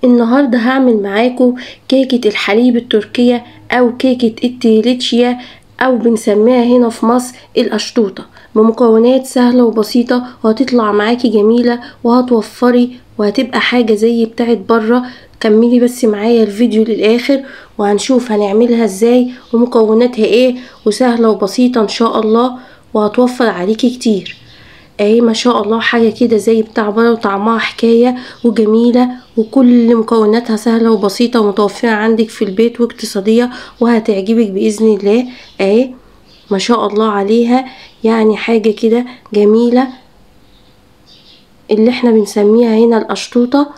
النهاردة هعمل معاكم كيكة الحليب التركية او كيكة التريليتشيا او بنسميها هنا في مصر القشطوطة، بمكونات سهلة وبسيطة وهتطلع معاكي جميلة وهتوفري وهتبقى حاجة زي بتاعت بره. كملي بس معايا الفيديو للاخر وهنشوف هنعملها ازاي ومكوناتها ايه، وسهلة وبسيطة ان شاء الله وهتوفر عليكي كتير. اهي ما شاء الله حاجة كده زي بتاع بره وطعمها حكاية وجميلة وكل مكوناتها سهلة وبسيطة ومتوفرة عندك في البيت واقتصادية وهتعجبك بإذن الله. اهي ما شاء الله عليها، يعني حاجة كده جميلة اللي احنا بنسميها هنا القشطوطة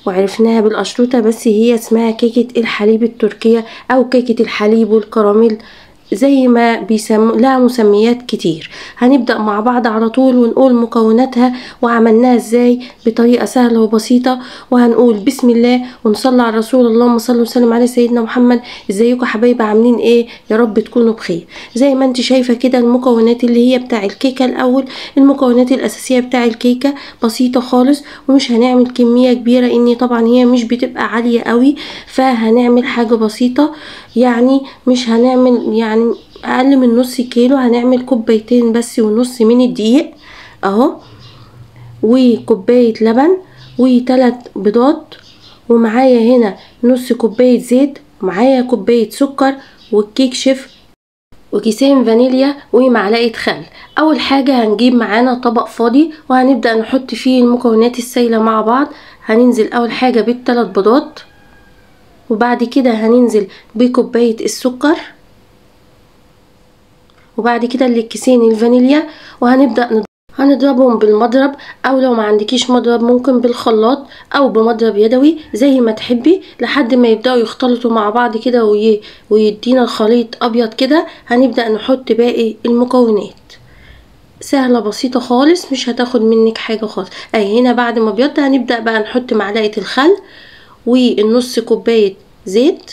وعرفناها بالقشطوطة، بس هي اسمها كيكة الحليب التركية او كيكة الحليب والكراميل زي ما بيسموا لها مسميات كتير. هنبدأ مع بعض على طول ونقول مكوناتها وعملناها ازاي بطريقة سهلة وبسيطة، وهنقول بسم الله ونصلي على الرسول. اللهم صل وسلم على سيدنا محمد. ازيكم حبايبي، عاملين ايه؟ يا رب تكونوا بخير. زي ما انت شايفة كده المكونات اللي هي بتاع الكيكة الاول، المكونات الاساسية بتاع الكيكة بسيطة خالص ومش هنعمل كمية كبيرة اني طبعا هي مش بتبقى عالية قوي، فهنعمل حاجة بسيطة يعني مش هنعمل يعني اقل من نص كيلو. هنعمل كوبايتين بس ونص من الدقيق اهو، وكوباية لبن و3 بيضات، ومعايا هنا نص كوباية زيت، ومعايا كوباية سكر والكيك شيف وكيسين فانيليا ومعلقة خل. اول حاجة هنجيب معانا طبق فاضي وهنبدأ نحط فيه المكونات السائلة مع بعض. هننزل اول حاجة ب3 بيضات، وبعد كده هننزل بكوباية السكر، وبعد كده الكيسين الفانيليا، وهنبدأ هنضربهم بالمضرب او لو ما عندكيش مضرب ممكن بالخلاط او بمضرب يدوي زي ما تحبي لحد ما يبدأوا يختلطوا مع بعض كده ويدينا الخليط ابيض كده. هنبدأ نحط باقي المكونات، سهلة بسيطة خالص مش هتاخد منك حاجة خالص. اهي هنا بعد ما ابيض هنبدأ بقى نحط معلقة الخل والنص كوباية زيت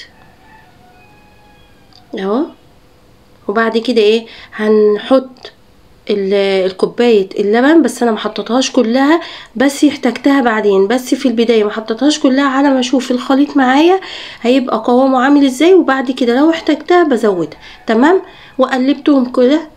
اهو، وبعد كده ايه هنحط الكوبايه اللبن، بس انا ما حطيتهاش كلها بس احتجتها بعدين، بس في البدايه ما حطيتهاش كلها على ما اشوف الخليط معايا هيبقى قوامه عامل ازاي، وبعد كده لو احتجتها بزودها. تمام، وقلبتهم كده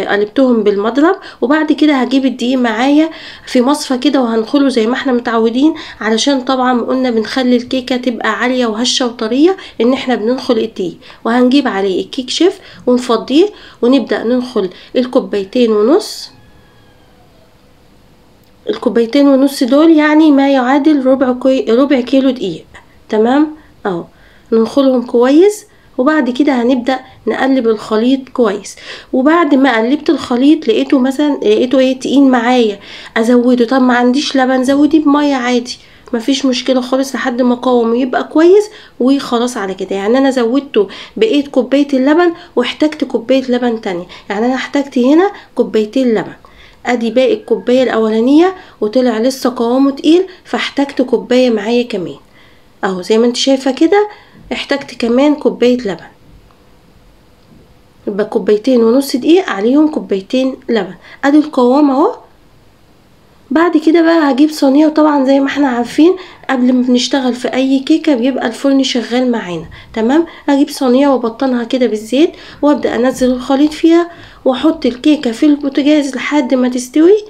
قلبتهم بالمضرب، وبعد كده هجيب الدقيق معايا في مصفى كده وهنخله زي ما احنا متعودين، علشان طبعا قلنا بنخلي الكيكه تبقى عاليه وهشه وطريه ان احنا بننخل الدقيق. وهنجيب عليه الكيك شيف ونفضيه ونبدا ننخل الكوبايتين ونص. الكوبايتين ونص دول يعني ما يعادل ربع كيلو دقيق. تمام اهو، ننخلهم كويس وبعد كده هنبدأ نقلب الخليط كويس. وبعد ما قلبت الخليط لقيته ايه تقيل معايا، ازوده. طب ما عنديش لبن زوديه بميه عادي مفيش مشكله خالص لحد ما قوامه يبقى كويس وخلاص على كده. يعني انا زودته بقيت كوبايه اللبن واحتجت كوبايه لبن تانية، يعني انا احتجت هنا كوبايتين لبن. ادي باقي الكوبايه الاولانيه وطلع لسه قوامه تقيل فاحتجت كوبايه معايا كمان اهو زي ما انت شايفه كده. احتجت كمان كوبايه لبن، يبقى كوبايتين ونص دقيق عليهم كوبايتين لبن. ادي القوام اهو. بعد كده بقى هجيب صينيه، وطبعا زي ما احنا عارفين قبل ما بنشتغل في اي كيكه بيبقى الفرن شغال معانا. تمام، هجيب صينيه وابطنها كده بالزيت وابدا انزل الخليط فيها واحط الكيكه في البوتاجاز لحد ما تستوي.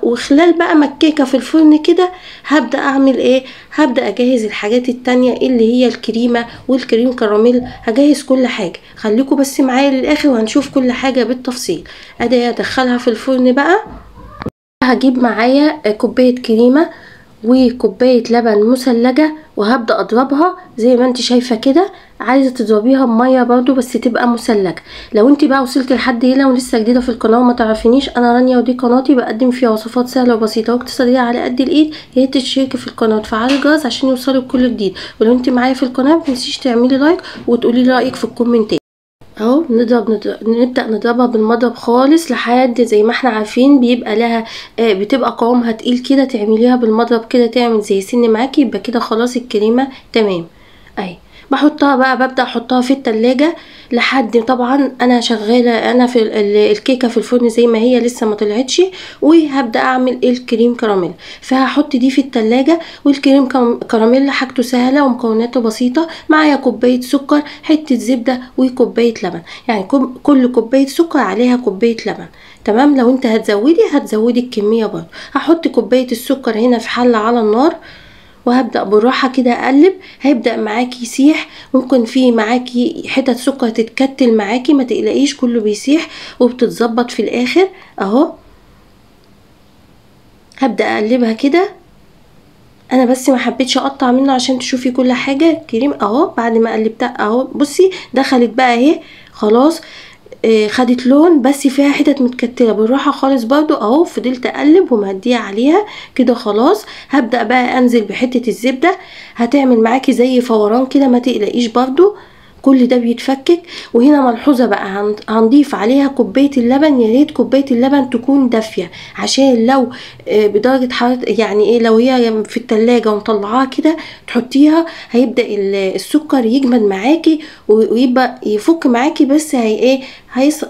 وخلال بقى ما الكيكه في الفرن كده هبدا اعمل ايه، هبدا اجهز الحاجات التانية اللي هي الكريمه والكريم كراميل. هجهز كل حاجه، خليكم بس معايا للاخر وهنشوف كل حاجه بالتفصيل. ادي ادخلها في الفرن بقى. هجيب معايا كوبايه كريمه وكوبايه لبن مثلجه وهبدا اضربها زي ما انت شايفه كده. عايزه تضربيها بميه برضو بس تبقى مثلجه. لو انت بقى وصلت لحد هنا ولسه جديده في القناه وما تعرفينيش، انا رانيا ودي قناتي بقدم فيها وصفات سهله وبسيطه واقتصاديه على قد الايد. يا ريت تشتركي في القناه وتفعلي الجرس عشان يوصلك كل جديد، ولو انت معايا في القناه متنسيش تعملي لايك وتقولي لي رايك في الكومنتات اهو. نبدأ نضربها بالمضرب خالص لحد زي ما احنا عارفين بيبقى لها بتبقى قوامها تقيل كده. تعمليها بالمضرب كده تعمل زي سن معاكي، يبقى كده خلاص الكريمة تمام اهي. بحطها بقى، ببدأ احطها في التلاجة لحد، طبعا انا شغالة انا في الكيكة في الفرن زي ما هي لسه ما طلعتش، وهبدأ اعمل الكريم كراميل. فهحط دي في التلاجة. والكريم كراميل حاجته سهلة ومكوناته بسيطة. معايا كوباية سكر، حتة زبدة، وكوباية لبن. يعني كل كوباية سكر عليها كوباية لبن. تمام. لو انت هتزودي الكمية برضه. هحط كوباية السكر هنا في حلة على النار، وهبدأ بالراحة كده اقلب. هيبدأ معاكي يسيح، ممكن في معاكي حتت سكر تتكتل معاكي، ما تقلقيش كله بيسيح وبتتظبط في الاخر اهو. هبدأ اقلبها كده. انا بس ما حبيتش اقطع منه عشان تشوفي كل حاجة. كريم اهو بعد ما قلبتها اهو، بصي دخلت بقى اهي خلاص. خدت لون بس فيها حتت متكتله. بالراحه خالص برضو اهو، فضلت اقلب ومهديه عليها كده خلاص. هبدا بقى انزل بحته الزبده، هتعمل معاكي زي فوران كده، ما تقلقيش برضو كل ده بيتفكك. وهنا ملحوظه بقى، هنضيف عليها كوبايه اللبن. يا ريت كوبايه اللبن تكون دافيه، عشان لو بدرجه حراره يعني ايه، لو هي في التلاجة ومطلعاها كده تحطيها، هيبدا السكر يجمد معاكي ويبقى يفك معاكي، بس هي ايه،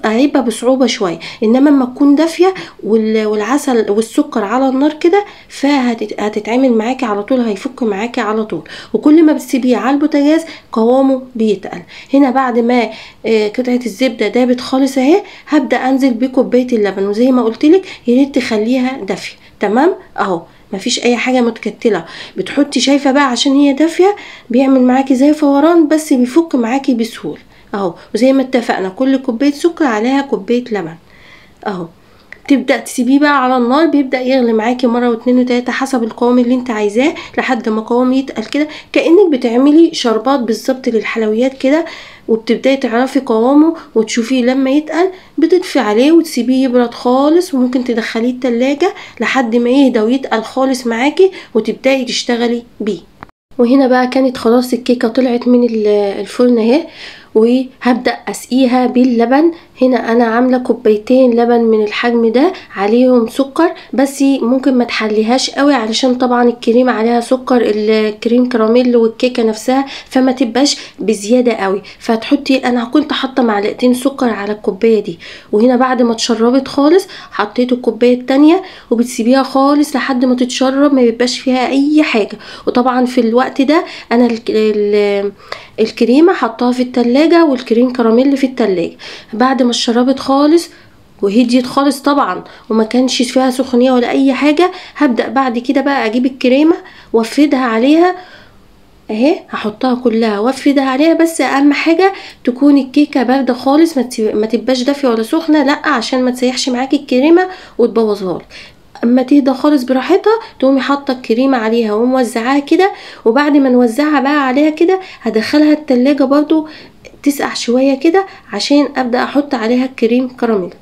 هيبقى بصعوبه شويه. انما لما تكون دافيه والعسل والسكر على النار كده، فهتتعمل معاكي على طول، هيفك معاكي على طول. وكل ما بتسيبيه على البوتاجاز قوامه بيتقل. هنا بعد ما قطعه الزبده دابت خالص اهي، هبدا انزل بكوبايه اللبن. وزي ما قلتلك يا ريت تخليها دافيه. تمام اهو، مفيش اي حاجه متكتله. بتحطي شايفه بقى عشان هي دافيه بيعمل معاكي زي فوران، بس بيفك معاكي بسهوله اهو. وزي ما اتفقنا كل كوبايه سكر عليها كوبايه لبن اهو. تبدأ تسيبيه بقى على النار، بيبدأ يغلي معاكي مرة واتنين وتلاتة حسب القوام اللي انت عايزاه، لحد ما قوام يتقل كده، كأنك بتعملي شربات بالظبط للحلويات كده. وبتبدأي تعرفي قوامه وتشوفيه لما يتقل، بتطفي عليه وتسيبيه يبرد خالص. وممكن تدخليه التلاجة لحد ما يهدى ويتقل خالص معاكي، وتبدأي تشتغلي بيه. وهنا بقى كانت خلاص الكيكة طلعت من الفرن اهي، وهبدأ اسقيها باللبن. هنا انا عاملة كوبايتين لبن من الحجم ده، عليهم سكر، بس ممكن ما تحليهاش قوي علشان طبعا الكريم عليها سكر، الكريم كراميل والكيكة نفسها، فما تبقاش بزيادة قوي. فتحطي، انا كنت حاطة معلقتين سكر على الكوباية دي. وهنا بعد ما اتشربت خالص حطيت الكوباية التانية، وبتسيبيها خالص لحد ما تتشرب، ما يبقاش فيها اي حاجة. وطبعا في الوقت ده انا الكريمة حطاها في التلاجة والكريم كراميل في التلاجة. بعد ما اتشربت خالص وهديت خالص طبعا، وما كانش فيها سخونية ولا اي حاجة، هبدأ بعد كده بقى اجيب الكريمة وافردها عليها اهي. هحطها كلها وافردها عليها، بس اهم حاجة تكون الكيكة باردة خالص، ما تبقاش دافية ولا سخنة، لا، عشان ما تسيحش معاكي الكريمة وتبوظها لك. اما تهدى خالص براحتها تقومي حاطه الكريمه عليها وموزعاها كده. وبعد ما نوزعها بقى عليها كده، هدخلها التلاجة برضو تسقع شويه كده، عشان ابدا احط عليها الكريم كراميل.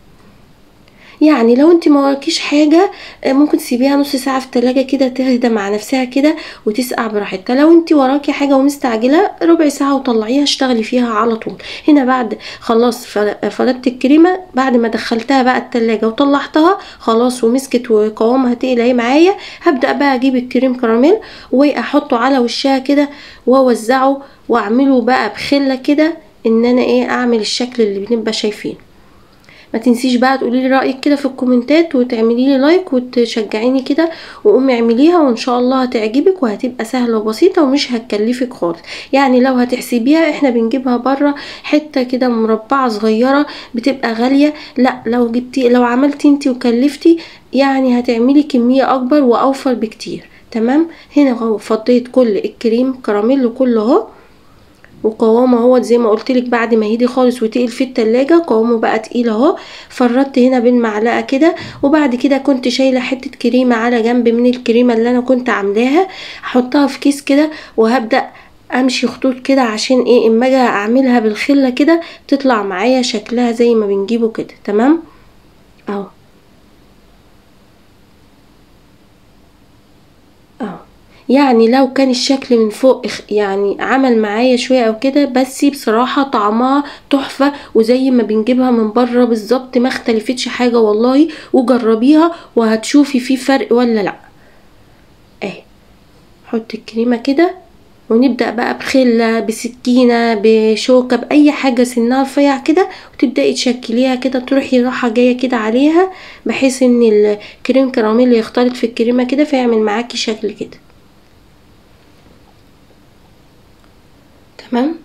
يعني لو انت ما وراكيش حاجه، ممكن تسيبيها نص ساعه في التلاجة كده تهدى مع نفسها كده وتسقع براحتها. لو انت وراكي حاجه ومستعجله، ربع ساعه وطلعيها اشتغلي فيها على طول. هنا بعد خلاص فردت الكريمه، بعد ما دخلتها بقى التلاجة وطلعتها خلاص ومسكت وقوامها تقيل اهي معايا، هبدا بقى اجيب الكريم كراميل واحطه على وشها كده واوزعه، واعمله بقى بخله كده، ان انا ايه، اعمل الشكل اللي بنبقى شايفينه. ما تنسيش بقى تقولي لي رايك كده في الكومنتات، وتعملي لي لايك وتشجعيني كده، وقومي اعمليها وان شاء الله هتعجبك وهتبقى سهله وبسيطه ومش هتكلفك خالص. يعني لو هتحسبيها، احنا بنجيبها بره حته كده مربعه صغيره بتبقى غاليه، لا لو عملتي انتي وكلفتي يعني هتعملي كميه اكبر واوفر بكتير. تمام. هنا اهو فضيت كل الكريم كراميل كله اهو، وقوامه اهوت زي ما قلتلك بعد ما هدي خالص وتقل في التلاجة قوامه بقى تقيل اهو. فردت هنا بالمعلقه كده، وبعد كده كنت شايله حته كريمه على جنب من الكريمه اللي انا كنت عاملاها، احطها في كيس كده، وهبدا امشي خطوط كده، عشان ايه، اما اجي اعملها بالخله كده تطلع معايا شكلها زي ما بنجيبه كده. تمام اهو اهو. يعني لو كان الشكل من فوق يعني عمل معايا شوية او كده، بس بصراحة طعمها تحفة وزي ما بنجيبها من بره بالظبط، ما اختلفتش حاجة والله. وجربيها وهتشوفي فيه فرق ولا لا. اهي حط الكريمة كده ونبدأ بقى بخلة، بسكينة، بشوكة، بأي حاجة سنها رفيع كده، وتبدأي تشكليها كده، تروحي رايحة جاية كده عليها بحيث ان الكريم كراميل يختلط في الكريمة كده فيعمل معاكي شكل كده. تمام.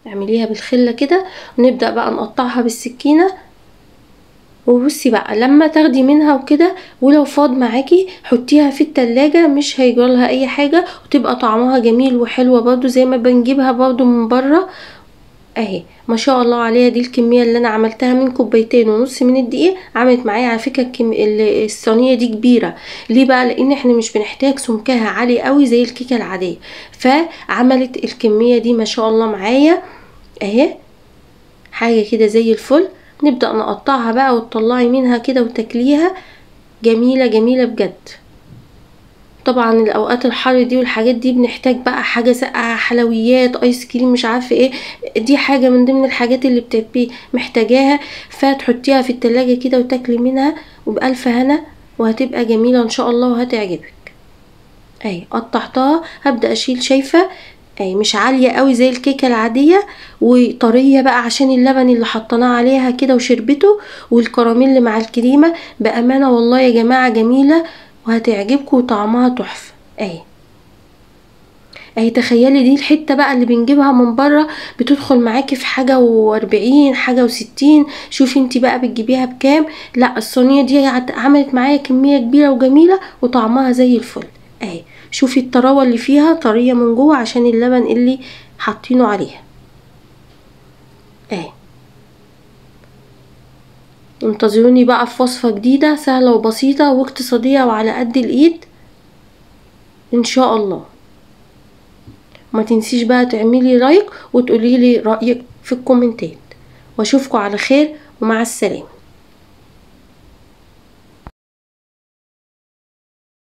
اعمليها بالخلة كده، ونبدأ بقى نقطعها بالسكينة. وبصي بقى لما تاخدي منها وكده، ولو فاض معاكي حطيها في التلاجة، مش هيجرالها اي حاجة، وتبقى طعمها جميل وحلوة برضو زي ما بنجيبها برضو من بره. اهي ما شاء الله عليها. دي الكمية اللي انا عملتها من 2.5 كوب من الدقيق، عملت معايا على فكرة الصينية دي كبيرة. ليه بقى؟ لان احنا مش بنحتاج سمكها عالي قوي زي الكيكة العادية، فعملت الكمية دي ما شاء الله معايا اهي، حاجة كده زي الفل. نبدأ نقطعها بقى وتطلعي منها كده وتاكليها، جميلة جميلة بجد. طبعا الاوقات الحر دي والحاجات دي بنحتاج بقى حاجه ساقعه، حلويات، ايس كريم، مش عارفه ايه، دي حاجه من ضمن الحاجات اللي بتبقي محتاجاها، فتحطيها في التلاجة كده وتاكلي منها وبألف هنا، وهتبقى جميله ان شاء الله وهتعجبك. اهي قطعتها، هبدأ اشيل. شايفه اهي مش عاليه قوي زي الكيكه العاديه، وطريه بقى عشان اللبن اللي حطيناه عليها كده وشربته، والكراميل مع الكريمه. بامانه والله يا جماعه جميله وهتعجبكم وطعمها تحفه. اهي تخيلي دي الحته بقى اللي بنجيبها من بره بتدخل معاكي في حاجه و40، حاجه و60. شوفي انتي بقى بتجيبيها بكام. لا الصينيه دي عملت معايا كميه كبيره وجميله وطعمها زي الفل. اهي شوفي الطراوه اللي فيها، طريه من جوه عشان اللبن اللي حاطينه عليها. اهي انتظروني بقى في وصفه جديده سهله وبسيطه واقتصاديه وعلى قد الايد ان شاء الله. ما تنسيش بقى تعملي لايك وتقولي لي رأيك في الكومنتات، واشوفكم على خير ومع السلامة.